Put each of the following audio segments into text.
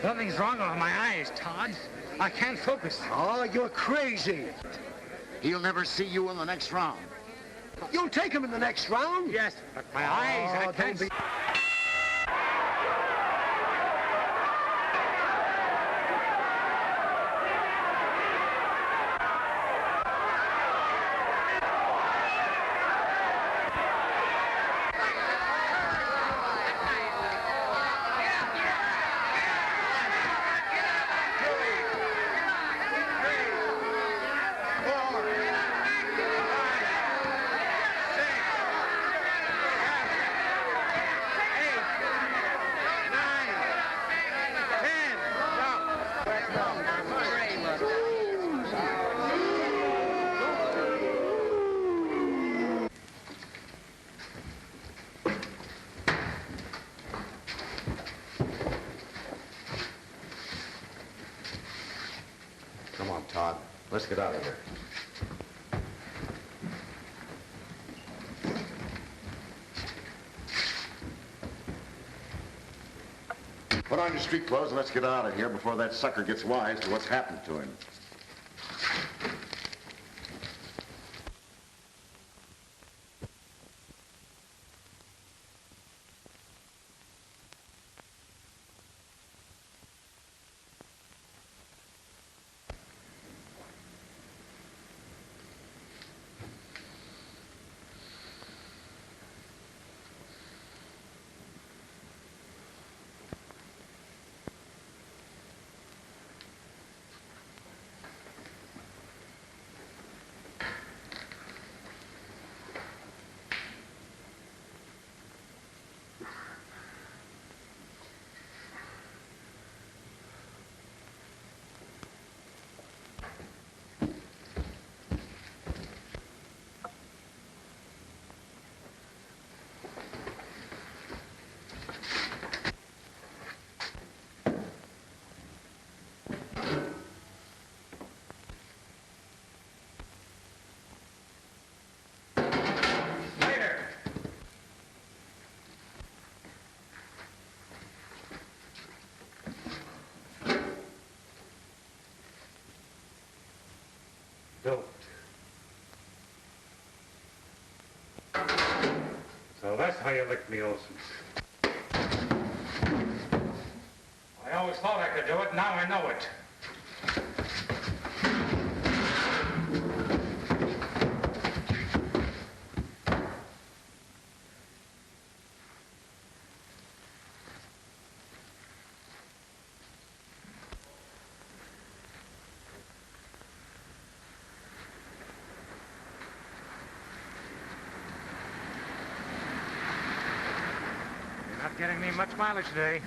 Something's wrong with my eyes, Todd. I can't focus. Oh, you're crazy. He'll never see you in the next round. You'll take him in the next round? Yes, but my eyes, I can't see. Come on, Todd. Let's get out of here. Put on your street clothes and let's get out of here before that sucker gets wise to what's happened to him. Don't. So that's how you licked me, Olson. I always thought I could do it, now I know it. Not getting me much mileage today.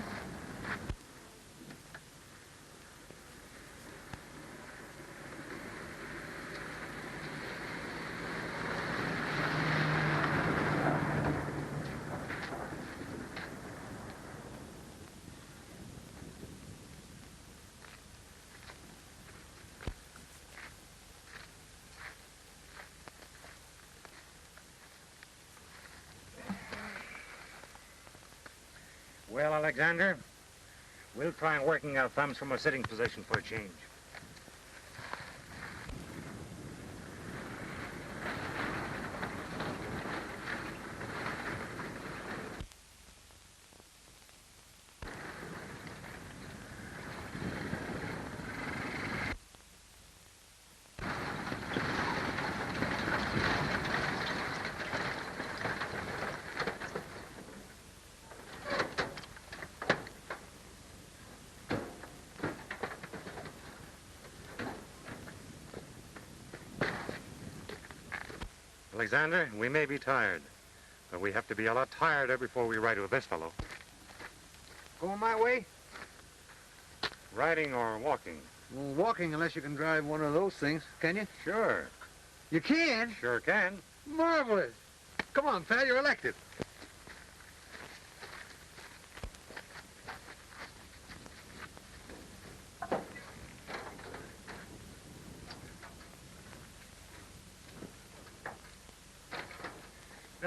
Well, Alexander, we'll try and working our thumbs from a sitting position for a change. Alexander, we may be tired, but we have to be a lot tireder before we ride with this fellow. Going my way? Riding or walking? Well, walking unless you can drive one of those things, can you? Sure. You can? Sure can. Marvelous. Come on, pal, you're elected.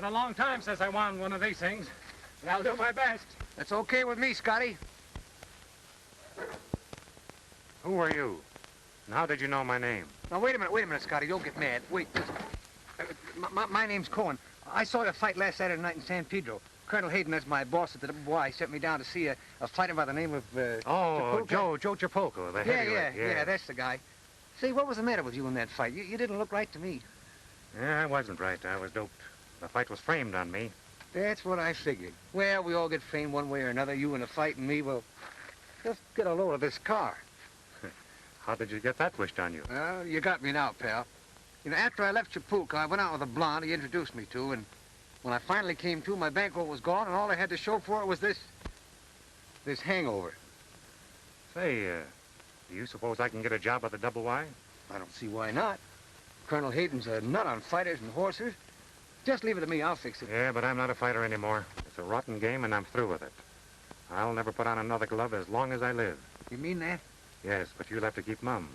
been a long time since I won one of these things, but I'll do my best. That's okay with me, Scotty. Who are you? And how did you know my name? Now, wait a minute, Scotty. Don't get mad. Wait. My name's Cohen. I saw you fight last Saturday night in San Pedro. Colonel Hayden, that's my boss at the WY, sent me down to see a fighter by the name of, Joe Chapulco, the heavyweight. Yeah, that's the guy. Say, what was the matter with you in that fight? You didn't look right to me. Yeah, I wasn't right. I was doped. The fight was framed on me. That's what I figured. Well, we all get framed one way or another. You in a fight and me, well, just get a load of this car. How did you get that wished on you? Well, you got me now, pal. You know, after I left Chapulco, I went out with a blonde he introduced me to, and when I finally came to, my bankroll was gone, and all I had to show for it was this hangover. Say, do you suppose I can get a job at the WY? I don't see why not. Colonel Hayden's a nut on fighters and horsers. Just leave it to me, I'll fix it. Yeah, but I'm not a fighter anymore. It's a rotten game, and I'm through with it. I'll never put on another glove as long as I live. You mean that? Yes, but you'll have to keep mum.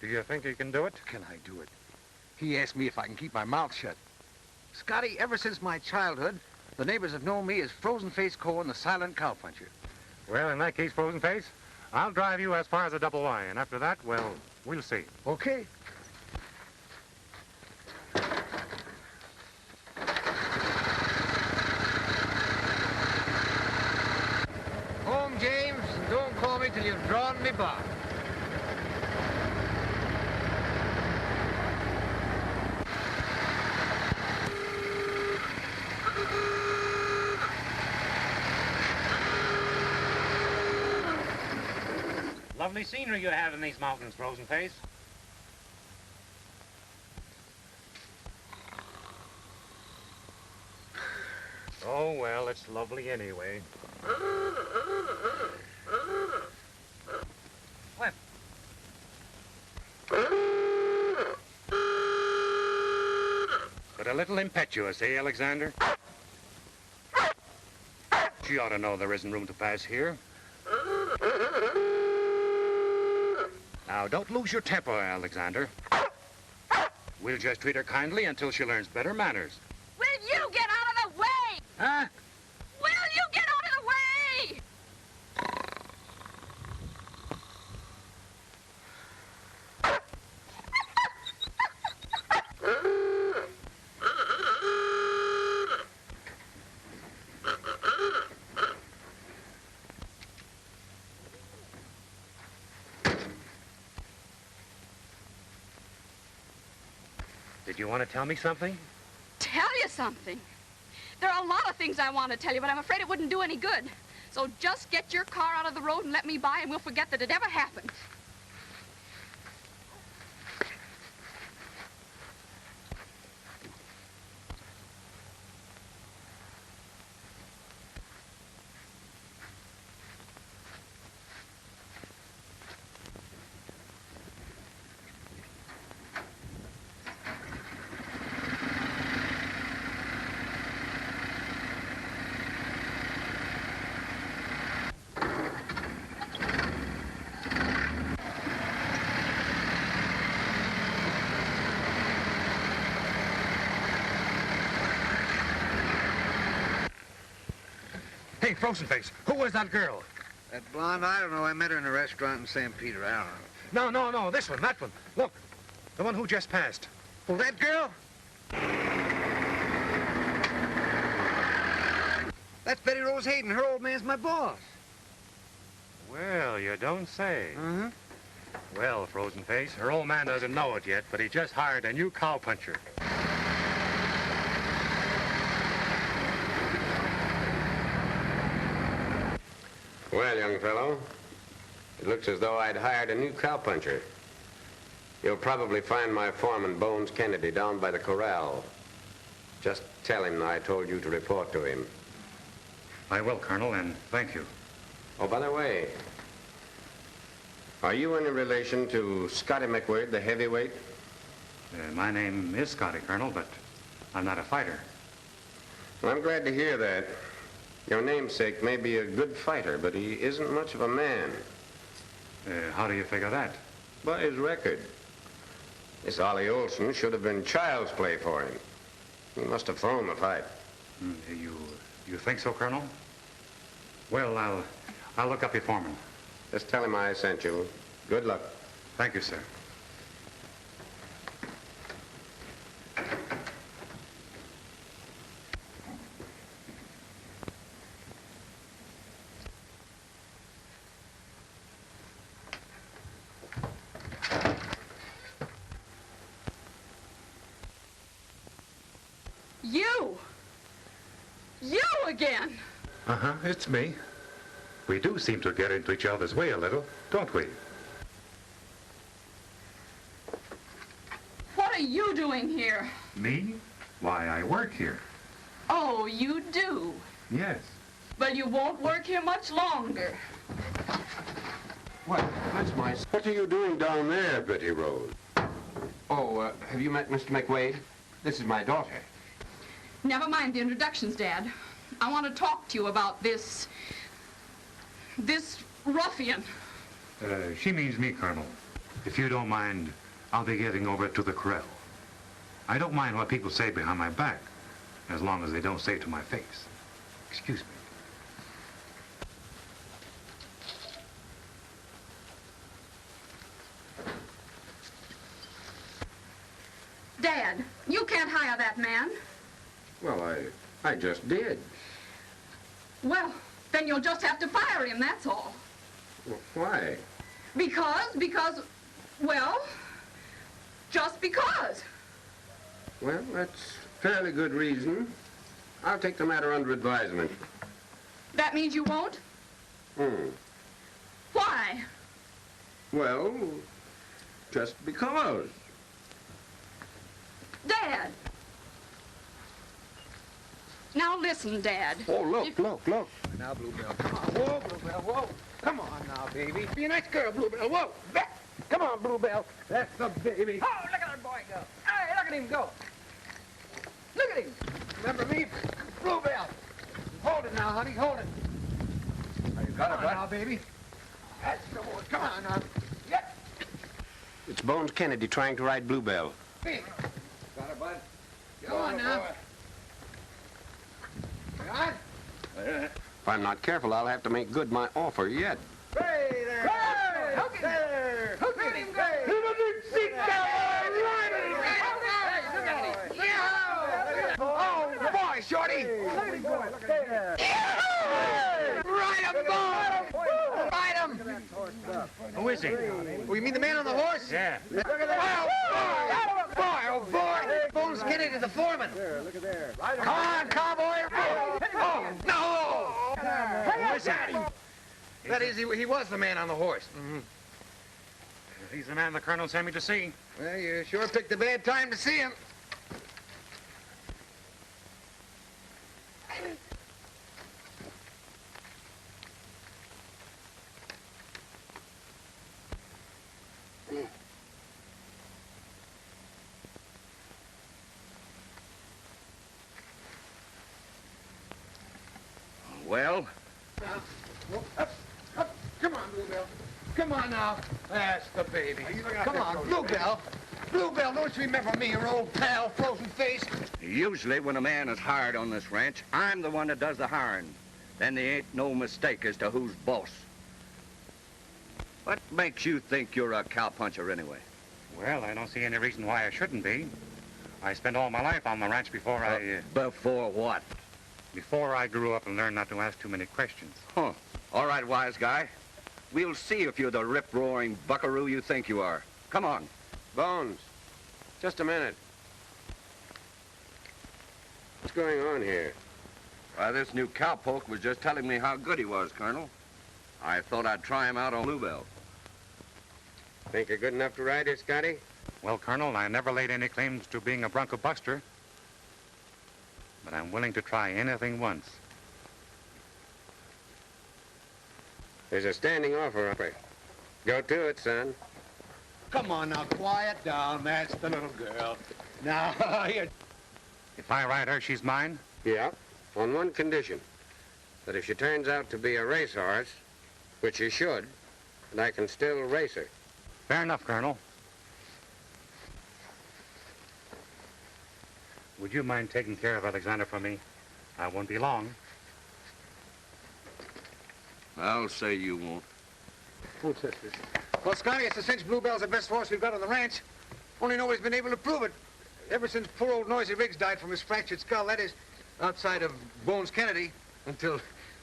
Do you think you can do it? Can I do it? He asked me if I can keep my mouth shut. Scotty, ever since my childhood, the neighbors have known me as Frozen Face Cohen, the silent cowpuncher. Well, in that case, Frozen Face, I'll drive you as far as the WY, and after that, well, we'll see. Okay. Home, James, and don't call me till you've drawn me bar. Lovely scenery you have in these mountains, Frozen Face. Oh, well, it's lovely anyway. What? But a little impetuous, eh, Alexander? She ought to know there isn't room to pass here. Now, don't lose your temper, Alexander. We'll just treat her kindly until she learns better manners. Will you get out of the way? Huh? Will you get out of the way? Did you want to tell me something? Tell you something. There are a lot of things I want to tell you, but I'm afraid it wouldn't do any good. So just get your car out of the road and let me by, and we'll forget that it ever happened. Hey, Frozen Face, who was that girl? That blonde, I don't know. I met her in a restaurant in San Pedro. I don't know. No, this one, that one. Look, the one who just passed. Well, that girl? That's Betty Rose Hayden. Her old man's my boss. Well, you don't say. Uh-huh. Well, Frozen Face, her old man doesn't know it yet, but he just hired a new cowpuncher. Well, young fellow, it looks as though I'd hired a new cowpuncher. You'll probably find my foreman, Bones Kennedy, down by the corral. Just tell him I told you to report to him. I will, Colonel, and thank you. Oh, by the way, are you any relation to Scotty McWade, the heavyweight? My name is Scotty, Colonel, but I'm not a fighter. Well, I'm glad to hear that. Your namesake may be a good fighter, but he isn't much of a man. How do you figure that? By his record. This Ollie Olson should have been child's play for him. He must have thrown the fight. You think so, Colonel? Well, I'll look up your foreman. Just tell him I sent you. Good luck. Thank you, sir. You again. Uh-huh, it's me. We do seem to get into each other's way a little, don't we? What are you doing here? Me? Why, I work here. Oh, you do? Yes. Well, you won't work here much longer. What? That's my... What are you doing down there, Betty Rose? Oh, have you met Mr. McWade? This is my daughter. Never mind the introductions, Dad. I want to talk to you about this ruffian. She means me, Colonel. If you don't mind, I'll be getting over to the corral. I don't mind what people say behind my back, as long as they don't say it to my face. Excuse me. Dad, you can't hire that man. Well, I just did. Well, then you'll just have to fire him, that's all. Well, why? Because, well, just because. Well, that's fairly good reason. I'll take the matter under advisement. That means you won't? Why? Well, just because. Dad. Now listen, Dad. Oh, look. Now, Bluebell, come on. Whoa, Bluebell, whoa. Come on now, baby. Be a nice girl, Bluebell. Whoa. Back. Come on, Bluebell. That's the baby. Oh, look at that boy go. Hey, look at him go. Look at him. Remember me? Bluebell. Hold it now, honey. Hold it. You got it, bud? Now, baby. That's the boy. Come on now. Yep. It's Bones Kennedy trying to ride Bluebell. Big. Got it, bud. Go on now. Got it? If I'm not careful, I'll have to make good my offer yet. Hey there! Hey! Hook there! Hook him! Oh, boy, Shorty! Look at him go! Look there! Ride him, boy! Ride him! Who is he? Oh, you mean the man on the horse? Yeah. Look at that! Oh, boy! Boy, oh, boy! Bones Kennedy, the foreman. There, look at there. Come on, cowboy! Oh, no! Who is that? That is, he was the man on the horse. Mm-hmm. He's the man the Colonel sent me to see. Well, you sure picked a bad time to see him. Well? Come on, Bluebell. Come on now. That's the baby. Come on, Bluebell. Bluebell, don't you remember me, your old pal, frozen face? Usually when a man is hired on this ranch, I'm the one that does the hiring. Then there ain't no mistake as to who's boss. What makes you think you're a cowpuncher anyway? Well, I don't see any reason why I shouldn't be. I spent all my life on the ranch before Before what? before I grew up and learned not to ask too many questions. Huh. All right, wise guy. We'll see if you're the rip-roaring buckaroo you think you are. Come on. Bones, just a minute. What's going on here? Why, this new cowpoke was just telling me how good he was, Colonel. I thought I'd try him out on Bluebell. Think you're good enough to ride it, Scotty? Well, Colonel, I never laid any claims to being a bronco buster, but I'm willing to try anything once. There's a standing offer. Go to it, son. Come on now, quiet down. That's the little girl. Now, here. If I ride her, she's mine? Yeah, on one condition. That if she turns out to be a racehorse, which she should, and I can still race her. Fair enough, Colonel. Would you mind taking care of Alexander for me? I won't be long. I'll say you won't. Oh, sisters. Well, Scotty, it's a cinch Bluebell's the best horse we've got on the ranch. Only nobody's been able to prove it. Ever since poor old Noisy Riggs died from his fractured skull, that is, outside of Bones Kennedy, until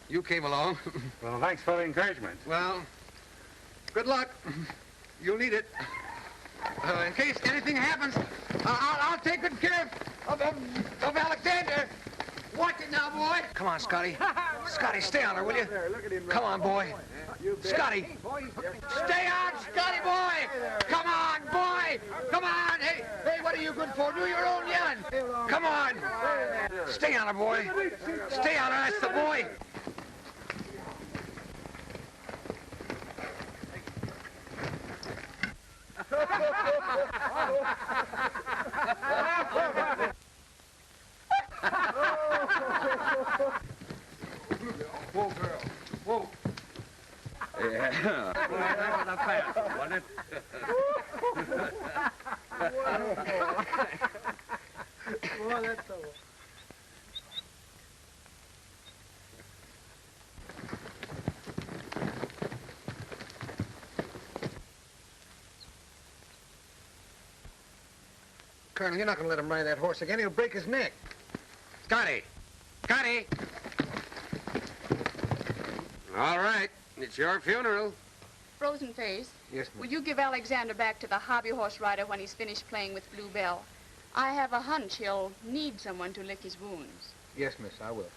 you came along. Well, thanks for the encouragement. Well, good luck. You'll need it. In case anything happens, I'll take good care of Alexander. Watch it now, boy. Come on, Scotty. Scotty, stay on her, will you? Come on, boy. Scotty. Stay on, Scotty, boy. Come on, boy. Come on. Hey, what are you good for? Do your own yelling. Come on. Stay on her, boy. Stay on her. That's the boy. Whoa, girl. Whoa. Yeah. That was a fast one, wasn't it? Boy, that's so... Colonel, you're not going to let him ride that horse again. He'll break his neck. Scotty! Scotty! All right. It's your funeral. Frozen Face, Yes, ma'am. will you give Alexander back to the hobby horse rider when he's finished playing with Bluebell? I have a hunch he'll need someone to lick his wounds. Yes, miss, I will.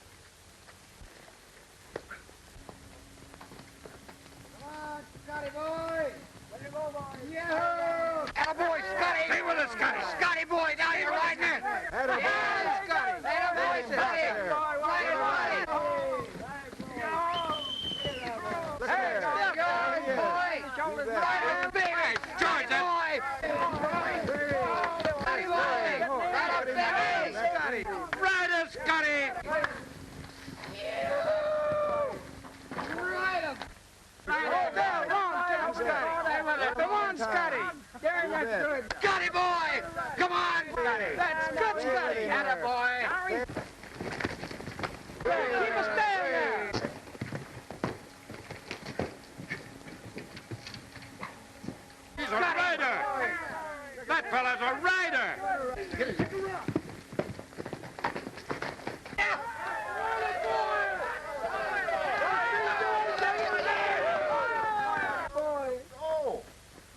Come on, Scotty boy! Let you go, boy! Yeah! Attaboy, Scotty! Stay with us, Scotty. Scotty boy, now you're riding it! Yeah, Scotty! Attaboy, Scotty! Ride it, ride it! Hey, good boy! Ride it, baby! George, boy! Scotty boy! Ride up, baby! Scotty! Ride us, Scotty! Ride him! Come on, Scotty! There, that's good. Scotty boy! Come on, Scotty! That's good, Scotty! Attaboy! Keep us down there! He's a rider! That fella's a rider!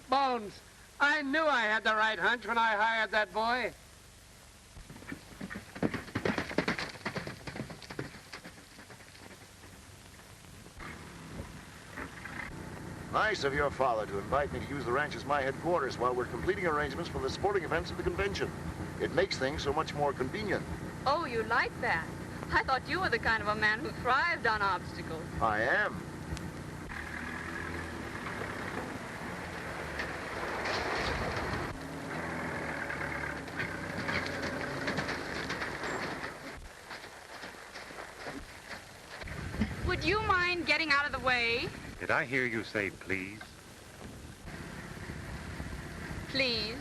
Bones, I knew I had the right hunch when I hired that boy. Nice of your father to invite me to use the ranch as my headquarters while we're completing arrangements for the sporting events of the convention. It makes things so much more convenient. Oh, you like that? I thought you were the kind of a man who thrived on obstacles. I am. Would you mind getting out of the way? Did I hear you say please? Please.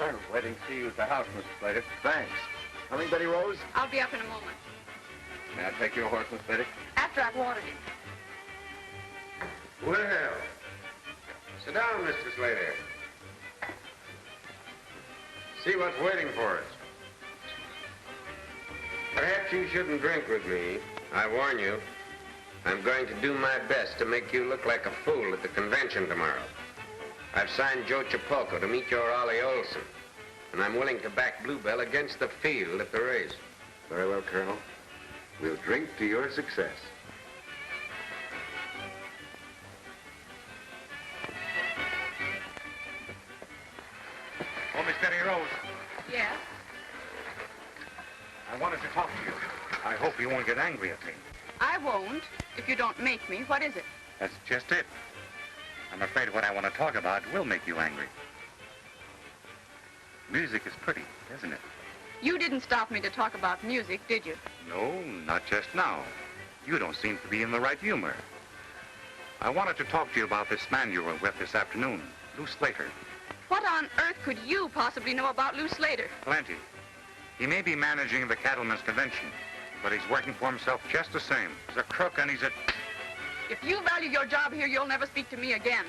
Colonel's waiting to see you at the house, Mr. Slater. Thanks. Coming, Betty Rose? I'll be up in a moment. May I take your horse, Miss Betty? After I've watered him. Well, sit down, Mr. Slater. See what's waiting for us. Perhaps you shouldn't drink with me. I warn you. I'm going to do my best to make you look like a fool at the convention tomorrow. I've signed Joe Chapulco to meet your Ollie Olson, and I'm willing to back Bluebell against the field at the race. Very well, Colonel. We'll drink to your success. Oh, Miss Betty Rose, Yes? I wanted to talk to you. I hope you won't get angry at me. I won't, if you don't make me. What is it? That's just it. I'm afraid what I want to talk about will make you angry. Music is pretty, isn't it? You didn't stop me to talk about music, did you? No, not just now. You don't seem to be in the right humor. I wanted to talk to you about this man you were with this afternoon, Lou Slater. What on earth could you possibly know about Lou Slater? Plenty. He may be managing the Cattlemen's Convention, but he's working for himself just the same. He's a crook and he's a... If you value your job here, you'll never speak to me again.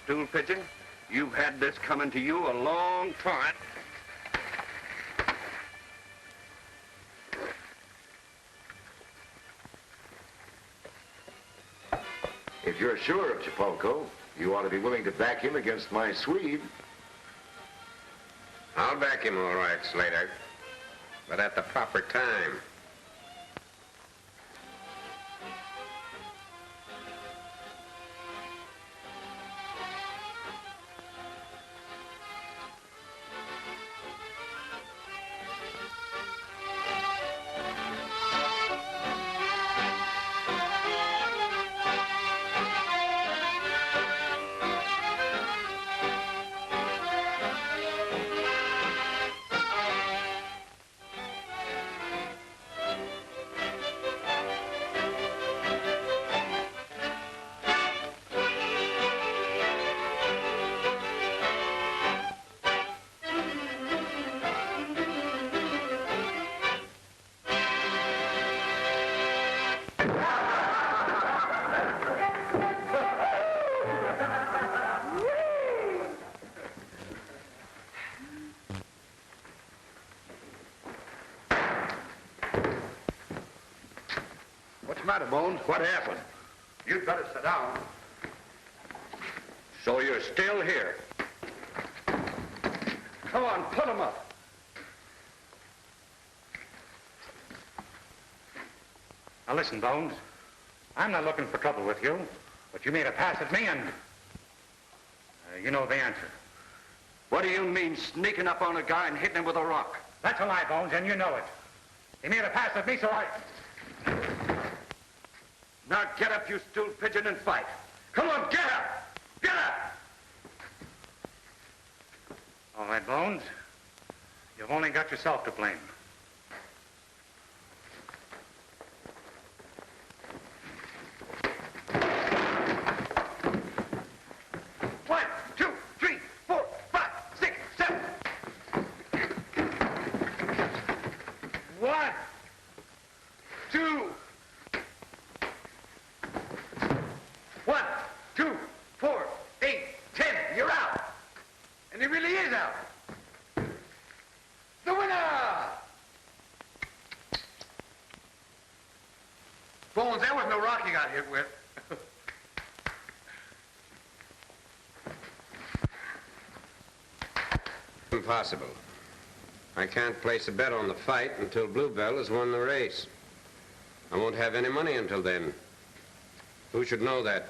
Stool pigeon, you've had this coming to you a long time. If you're sure of Chapulco, you ought to be willing to back him against my Swede. I'll back him all right, Slater, but at the proper time. What's the matter, Bones? What happened? You'd better sit down. So you're still here. Come on, put him up. Now listen, Bones. I'm not looking for trouble with you, but you made a pass at me and... you know the answer. What do you mean, sneaking up on a guy and hitting him with a rock? That's a lie, Bones, and you know it. He made a pass at me, so I... Now get up, you stool pigeon, and fight. Come on, get up! Get up! All right, Bones. You've only got yourself to blame. 1, 2, 3, 4, 5, 6, 7. 1, 2. 1, 2, 4, 8, 10. You're out. And he really is out. The winner! Bones, there was no rock you got hit with. Impossible. I can't place a bet on the fight until Bluebell has won the race. I won't have any money until then. Who should know that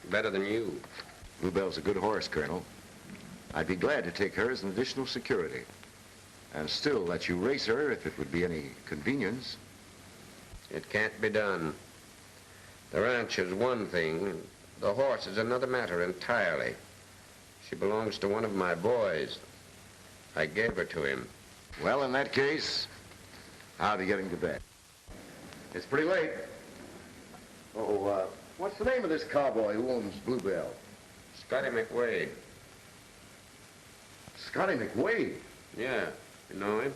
better than you? Bluebell's a good horse, Colonel. I'd be glad to take her as an additional security. And still let you race her if it would be any convenience. It can't be done. The ranch is one thing. The horse is another matter entirely. She belongs to one of my boys. I gave her to him. Well, in that case, how to get him to bed? It's pretty late. Oh, what's the name of this cowboy who owns Bluebell? Scotty McWade. Scotty McWade? Yeah, you know him?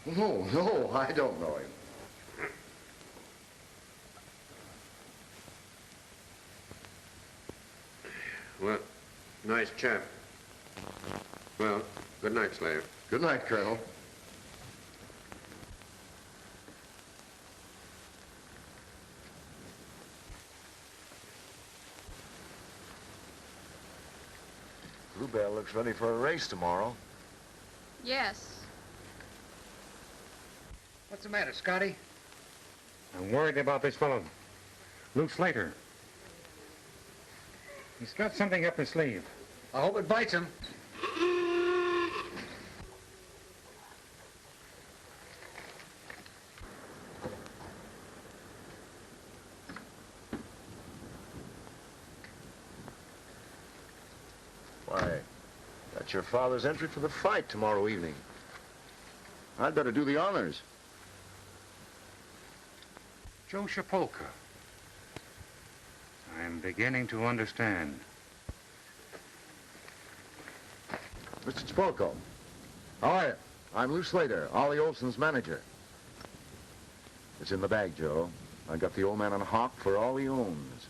No, I don't know him. Well, nice chap. Well, good night, Slave. Good night, Colonel. Bluebell looks ready for a race tomorrow. Yes. What's the matter, Scotty? I'm worried about this fellow, Luke Slater. He's got something up his sleeve. I hope it bites him. Why, that's your father's entry for the fight tomorrow evening. I'd better do the honors. Joe Shapolka. I'm beginning to understand. Mr. Spolko, how are you? I'm Lou Slater, Ollie Olson's manager. It's in the bag, Joe. I got the old man on hawk for all he owns.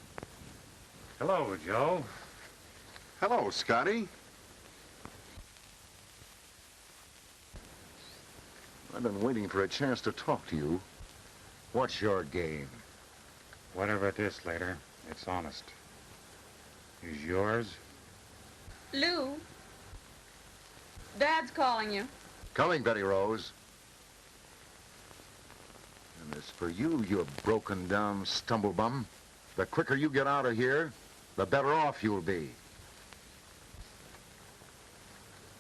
Hello, Joe. Hello, Scotty. I've been waiting for a chance to talk to you. What's your game? Whatever it is, Slater, it's honest. Is yours? Lou, Dad's calling you. Coming, Betty Rose. And as for you, you broken-down stumblebum, the quicker you get out of here, the better off you'll be.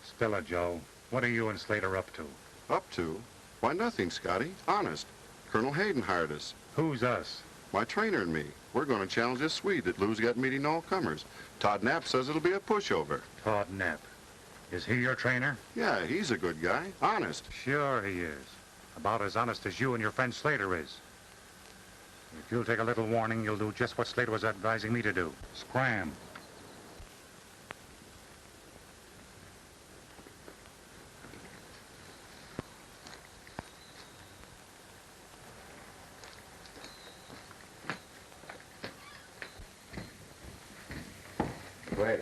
Spill it, Joe. What are you and Slater up to? Up to? Why, nothing, Scotty. Honest. Colonel Hayden hired us. Who's us? My trainer and me. We're going to challenge this Swede that Lou's got meeting all comers. Todd Knapp says it'll be a pushover. Todd Knapp. Is he your trainer? Yeah, he's a good guy. Honest. Sure he is. About as honest as you and your friend Slater is. If you'll take a little warning, you'll do just what Slater was advising me to do. Scram. Wait.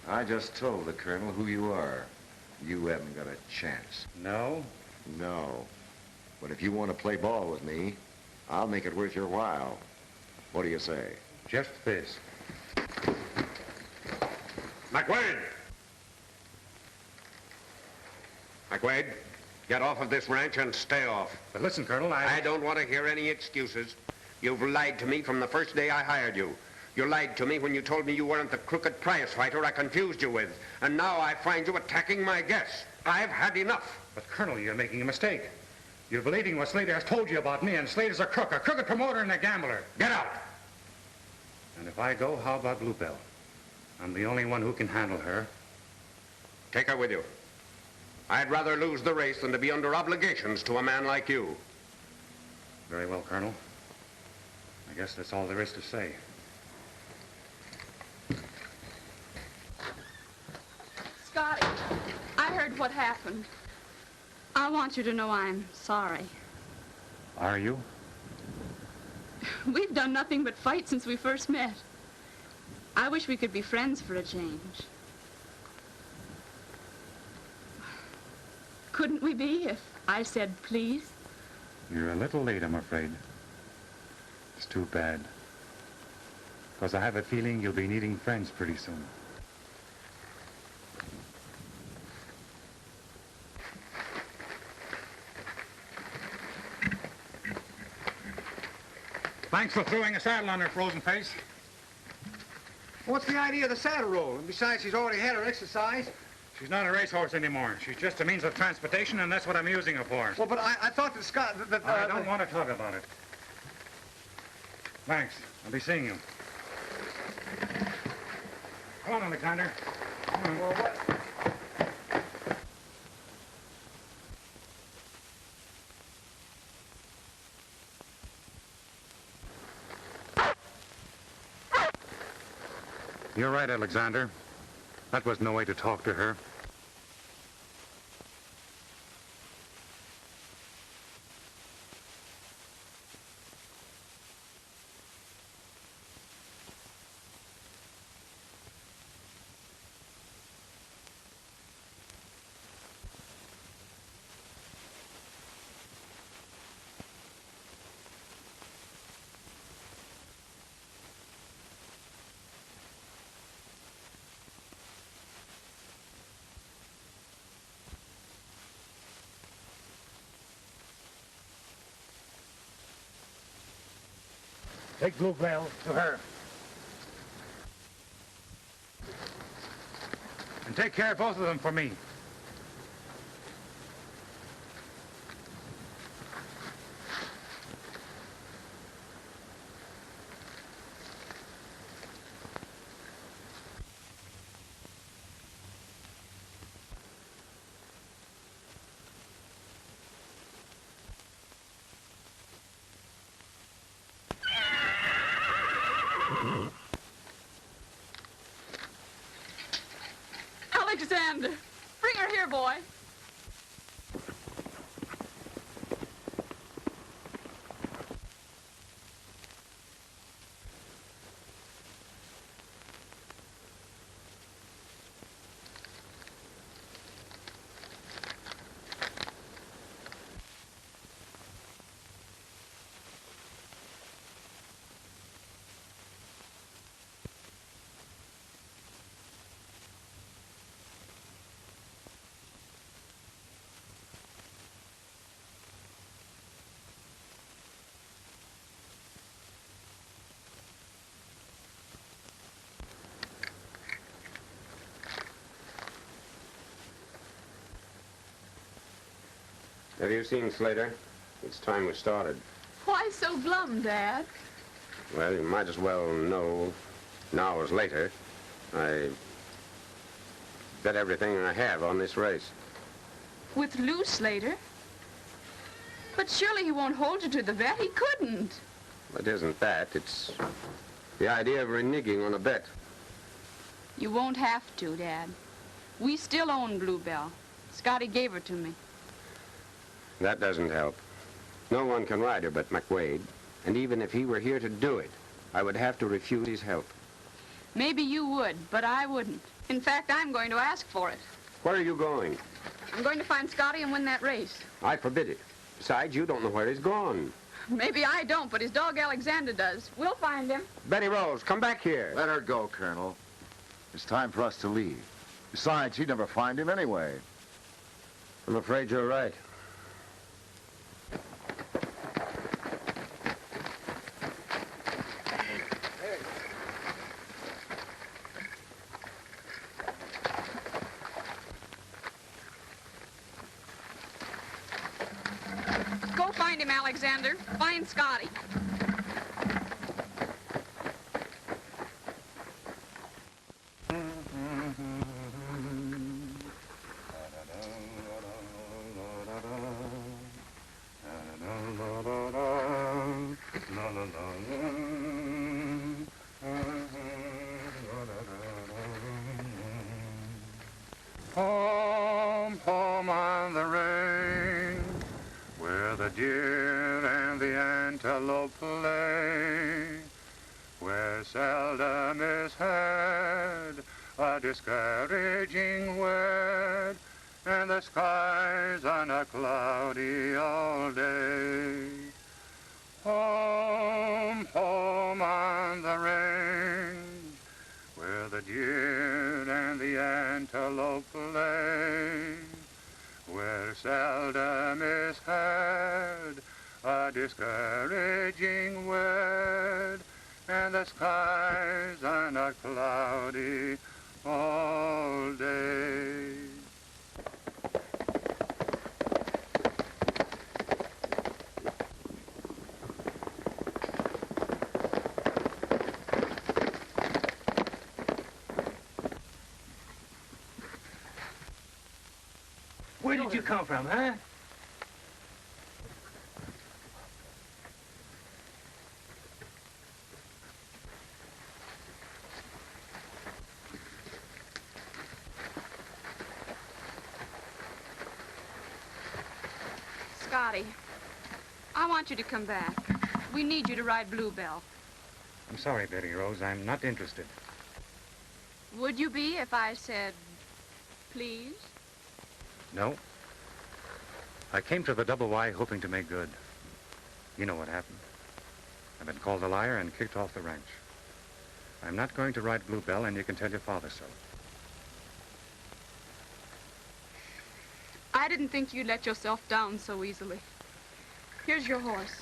I just told the Colonel who you are. You haven't got a chance. No? No. But if you want to play ball with me, I'll make it worth your while. What do you say? Just this. McWade! McWade, get off of this ranch and stay off. But listen, Colonel, I don't want to hear any excuses. You've lied to me from the first day I hired you. You lied to me when you told me you weren't the crooked prize fighter I confused you with. And now I find you attacking my guests. I've had enough. But, Colonel, you're making a mistake. You're believing what Slater has told you about me, and Slater's a crooked promoter and a gambler. Get out! And if I go, how about Bluebell? I'm the only one who can handle her. Take her with you. I'd rather lose the race than to be under obligations to a man like you. Very well, Colonel. I guess that's all there is to say. Scotty, I heard what happened. I want you to know I'm sorry. Are you? We've done nothing but fight since we first met. I wish we could be friends for a change. Couldn't we be if I said please? You're a little late, I'm afraid. It's too bad. Because I have a feeling you'll be needing friends pretty soon. Thanks for throwing a saddle on her frozen face. What's the idea of the saddle roll? And besides, she's already had her exercise. She's not a racehorse anymore. She's just a means of transportation, and that's what I'm using her for. Well, but I thought that Scott... I don't want to talk about it. Thanks. I'll be seeing you. Come on, Alexander. Come on. Well, what... You're right, Alexander. That was no way to talk to her. Take Bluebell to her. And take care of both of them for me. Alexander, bring her here, boy. Have you seen Slater? It's time we started. Why so glum, Dad? Well, you might as well know now as later. I bet everything I have on this race. With Lou Slater? But surely he won't hold you to the bet. He couldn't. It isn't that. It's the idea of reneging on a bet. You won't have to, Dad. We still own Bluebell. Scotty gave her to me. That doesn't help. No one can ride her but McWade. And even if he were here to do it, I would have to refuse his help. Maybe you would, but I wouldn't. In fact, I'm going to ask for it. Where are you going? I'm going to find Scotty and win that race. I forbid it. Besides, you don't know where he's gone. Maybe I don't, but his dog Alexander does. We'll find him. Betty Rose, come back here. Let her go, Colonel. It's time for us to leave. Besides, you'd never find him anyway. I'm afraid you're right. Go find him, Alexander. Find Scotty. Home, home on the range, where the deer and the antelope play, where seldom is heard a discouraging word, and the skies are not cloudy all day. Home, home on the range, where the deer and the antelope play, where seldom is heard a discouraging word, and the skies are not cloudy all day. Where did you come from, huh? Scotty, I want you to come back. We need you to ride Bluebell. I'm sorry, Betty Rose. I'm not interested. Would you be if I said, please? No. I came to the Double Y hoping to make good. You know what happened. I've been called a liar and kicked off the ranch. I'm not going to ride Bluebell, and you can tell your father so. I didn't think you'd let yourself down so easily. Here's your horse.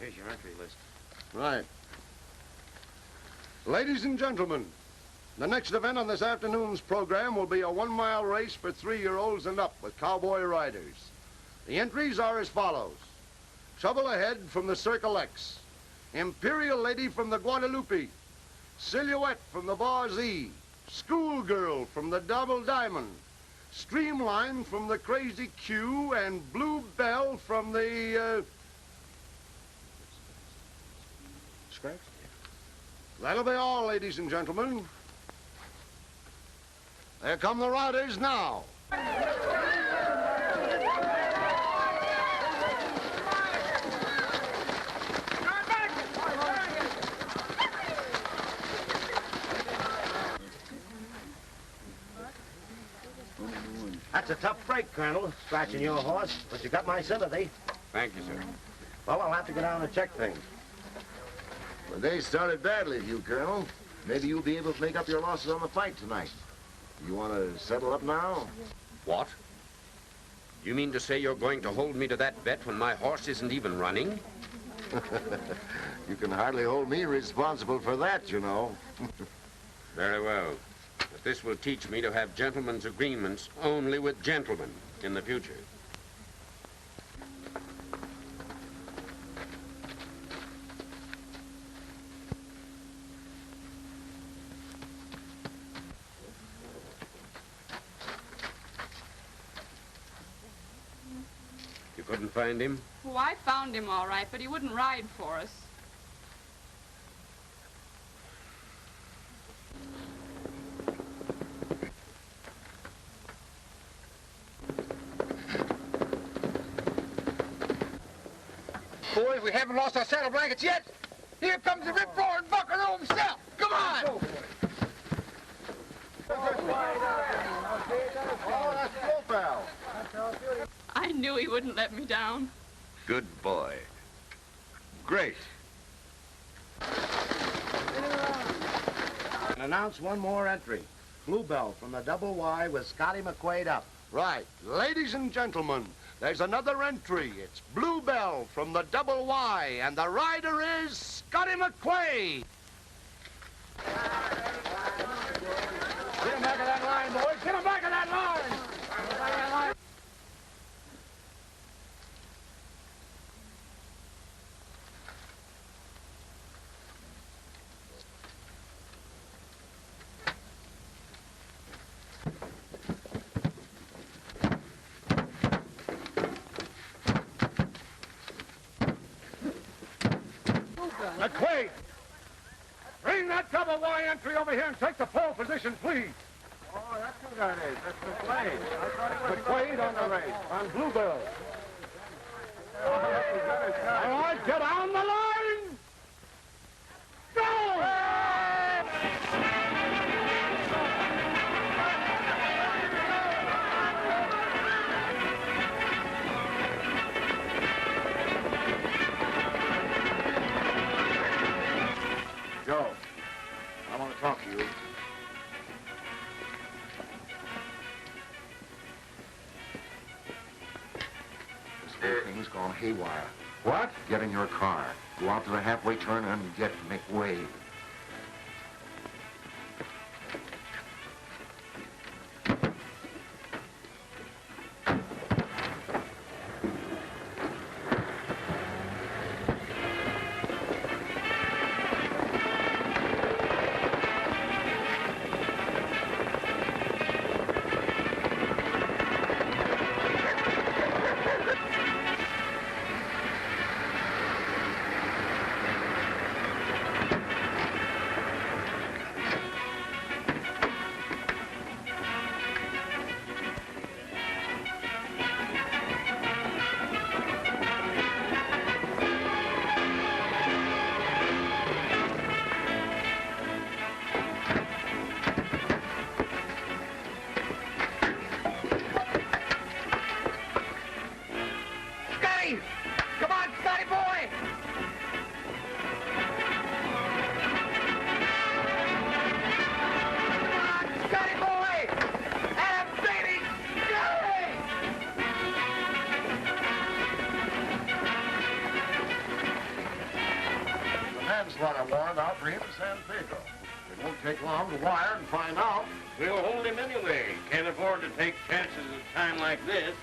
Here's your entry list. Right. Ladies and gentlemen, the next event on this afternoon's program will be a 1-mile race for 3-year-olds and up with cowboy riders. The entries are as follows. Trouble Ahead from the Circle X. Imperial Lady from the Guadalupe. Silhouette from the Bar Z. Schoolgirl from the Double Diamond. Streamline from the Crazy Q. And Blue Bell from the, Scratch? That'll be all, ladies and gentlemen. There come the riders now. That's a tough break, Colonel, scratching your horse, but you got my sympathy. Thank you, sir. Well, I'll have to go down and check things. The day started badly for you, Colonel. Maybe you'll be able to make up your losses on the fight tonight. You want to settle up now? What? You mean to say you're going to hold me to that bet when my horse isn't even running? You can hardly hold me responsible for that, you know. Very well. But this will teach me to have gentlemen's agreements only with gentlemen in the future. You couldn't find him? Oh, I found him all right, but he wouldn't ride for us. Boys, we haven't lost our saddle blankets yet. Here comes the rip-roaring Buckaroo himself. Come on! Oh, that's Bluebell. I knew he wouldn't let me down. Good boy. Great. And announce one more entry. Bluebell from the Double Y with Scotty McQuaid up. Right. Ladies and gentlemen, there's another entry. It's Bluebell from the Double Y, and the rider is Scotty McQuaid. Get him back of that line, boys. Get him back of that line. McQuaid, bring that Double Y entry over here and take the pole position, please. Oh, that's who that is. That's McQuaid. I thought it was McQuaid on the race, on Bluebell. All right, get on the line. Go! Joe, I want to talk to you. This whole thing's gone haywire. What? Get in your car. Go out to the halfway turn and get McWade. what I want. I'll bring him to San Pedro. It won't take long to wire and find out. We'll hold him anyway. Can't afford to take chances at a time like this.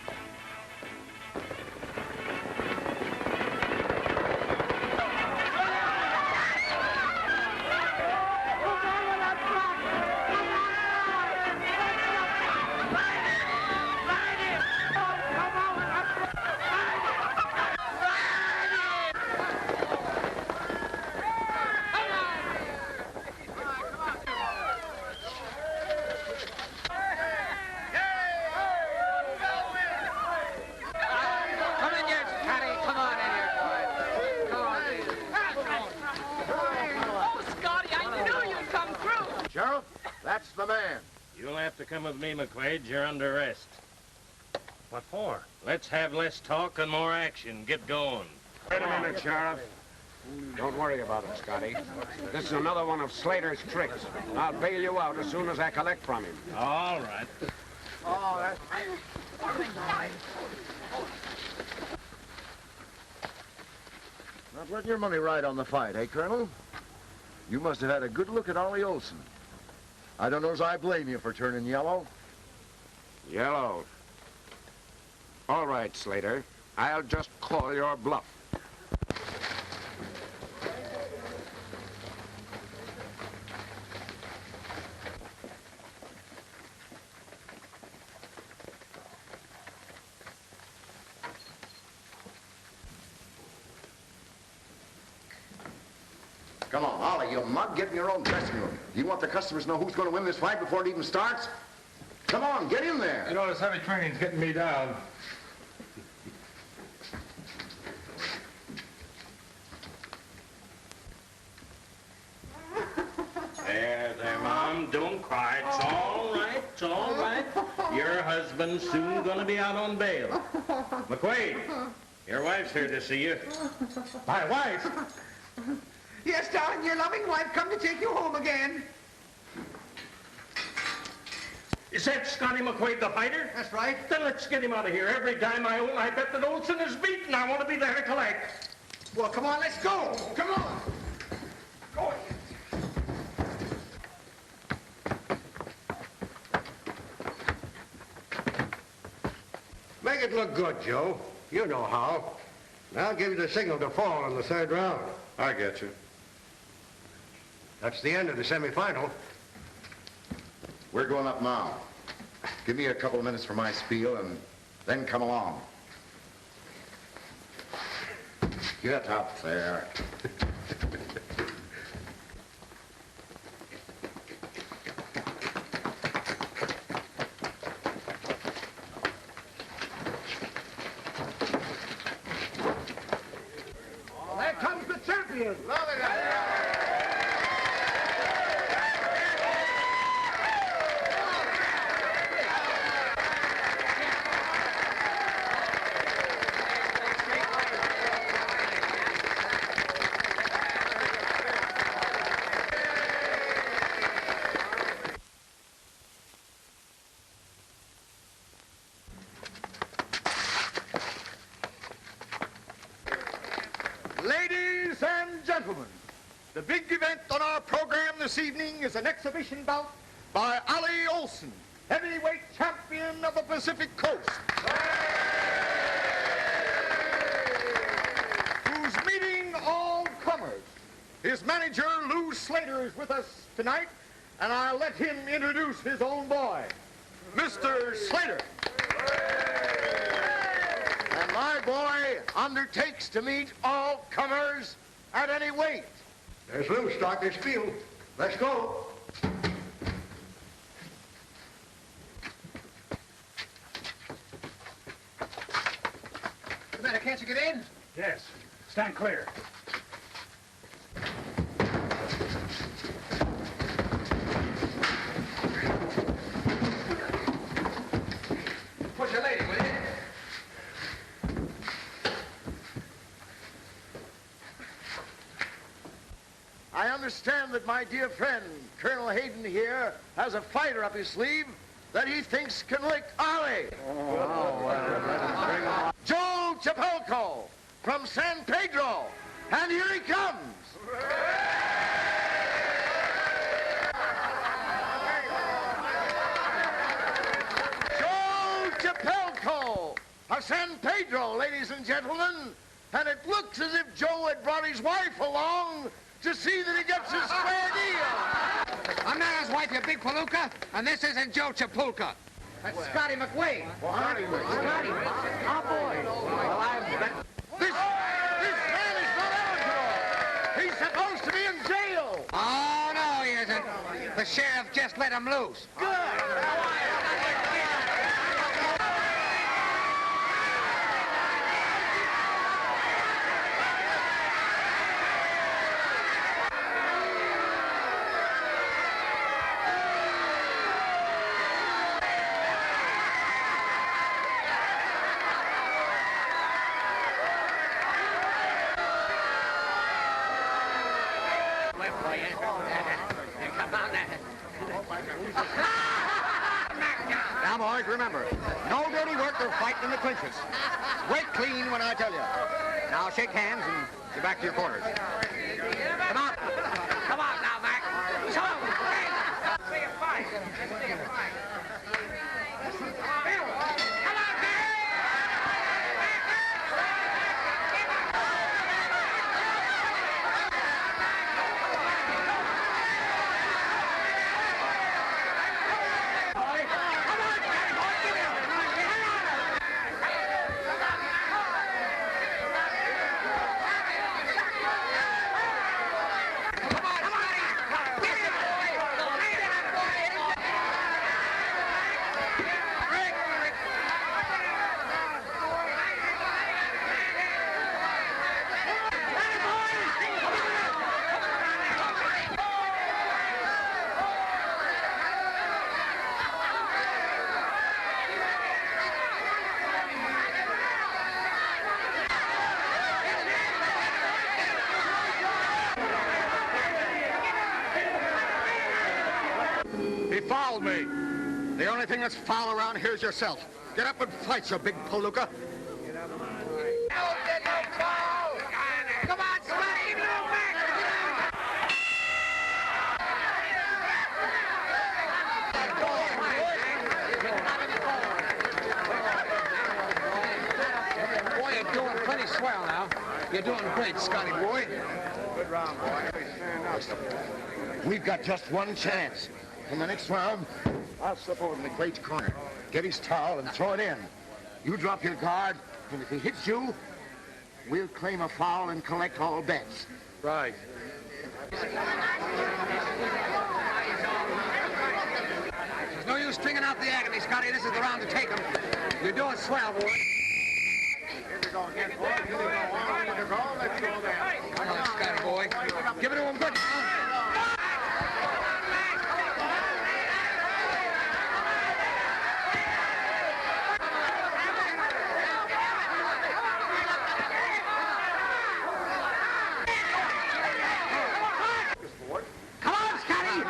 Sheriff, that's the man. You'll have to come with me, McQuaid. You're under arrest. What for? Let's have less talk and more action. Get going. Wait a minute, Sheriff. Don't worry about it, Scotty. This is another one of Slater's tricks. I'll bail you out as soon as I collect from him. All right. Oh, that's... Not letting your money ride on the fight, eh, Colonel? You must have had a good look at Ollie Olson. I don't know as I blame you for turning yellow. Yellow. All right, Slater. I'll just call your bluff. Come on, Ollie, you mug, get in your own dressing room. Do you want the customers to know who's going to win this fight before it even starts? Come on, get in there. You know, this heavy training's getting me down. There, Mom. Don't cry. It's all right. It's all right. Your husband's soon gonna be out on bail. McQuaid, your wife's here to see you. My wife? Yes, darling, your loving wife come to take you home again. Is that Scotty McQuaid, the fighter? That's right. Then let's get him out of here. Every dime I own, I bet that Olson is beaten. I want to be there to collect. Well, come on, let's go. Come on. Go ahead. Make it look good, Joe. You know how. Now I'll give you the signal to fall in the third round. I get you. That's the end of the semifinal. We're going up now. Give me a couple of minutes for my spiel and then come along. Get up there. Well, there comes the champion. Ladies and gentlemen, the big event on our program this evening is an exhibition bout by Ollie Olson, heavyweight champion of the Pacific Coast, who's meeting all comers. His manager, Lou Slater, is with us tonight, and I'll let him introduce his own boy, Mr. Slater. And my boy undertakes to meet all comers at any weight. There's Lou, start this field. Let's go. What's the matter, can't you get in? Yes. Stand clear. Push your lady, will you? I understand that my dear friend, Colonel Hayden here, has a fighter up his sleeve that he thinks can lick Ollie. Joe Chapelco from San Pedro. And here he comes. Joe Chapelco of San Pedro, ladies and gentlemen. And it looks as if Joe had brought his wife along to see that he gets a square deal. I'm not his wife, you big palooka, and this isn't Joe Chapulka. That's Scotty McWade. Scotty. Oh, boy. Well, I bet... This man is not eligible. He's supposed to be in jail. Oh, no, he isn't. The sheriff just let him loose. Good. Now, boys, remember, no dirty work or fighting in the clinches. Break clean when I tell you. Now, shake hands and get back to your quarters. Come on. Come on now, Mac. Come on. Say a fight. He fouled me. The only thing that's foul around here is yourself. Get up and fight, you big palooka. Come on, Scotty. Give it all back. Boy, you're doing plenty swell now. You're doing great, Scotty boy. Good round, boy. We've got just one chance. In the next round, I'll slip over to McQuaid's corner, get his towel, and throw it in. You drop your guard, and if he hits you, we'll claim a foul and collect all bets. Right. There's no use stringing out the agony, Scotty. This is the round to take him. You're doing swell, boy. Here we go again, boy. Here we go. On we go. Let's go there. Come on, Scotty boy. Give it to him good. Come on, Scotty!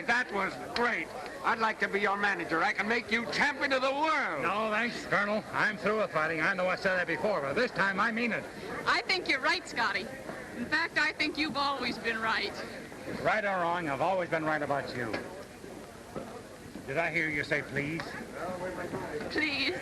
That was great. I'd like to be your manager. I can make you champion of the world. No, thanks, Colonel. I'm through with fighting. I know I said that before, but this time I mean it. I think you're right, Scotty. In fact, I think you've always been right. Right or wrong, I've always been right about you. Did I hear you say please? Please.